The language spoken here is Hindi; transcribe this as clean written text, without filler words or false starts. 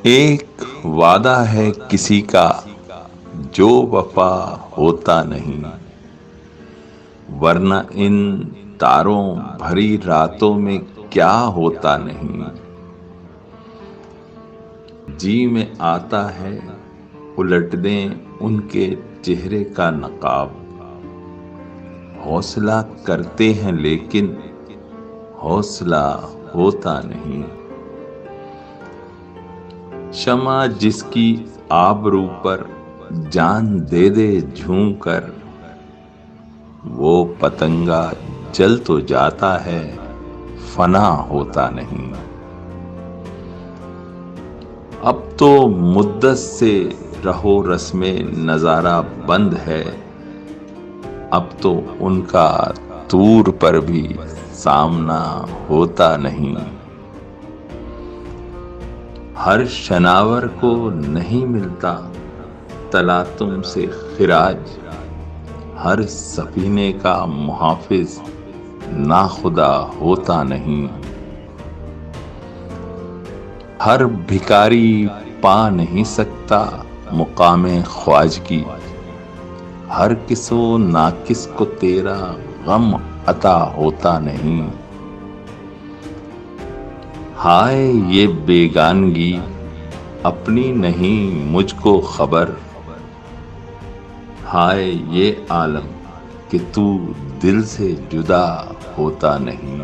एक वादा है किसी का जो वफा होता नहीं, वरना इन तारों भरी रातों में क्या होता नहीं। जी में आता है उलट दें उनके चेहरे का नकाब। हौसला करते हैं लेकिन हौसला होता नहीं। शमा जिसकी आबरू पर जान दे दे झूम कर, वो पतंगा जल तो जाता है फना होता नहीं। अब तो मुद्दत से रहो रस्मे नजारा बंद है, अब तो उनका दूर पर भी सामना होता नहीं। हर शनावर को नहीं मिलता तला तुमसे खिराज, हर सफीने का मुहाफिज ना खुदा होता नहीं। हर भिखारी पा नहीं सकता मुकामे ख्वाजगी, हर किसो नाकिस को तेरा गम अता होता नहीं। हाय ये बेगानगी अपनी नहीं मुझको खबर, हाय ये आलम कि तू दिल से जुदा होता नहीं।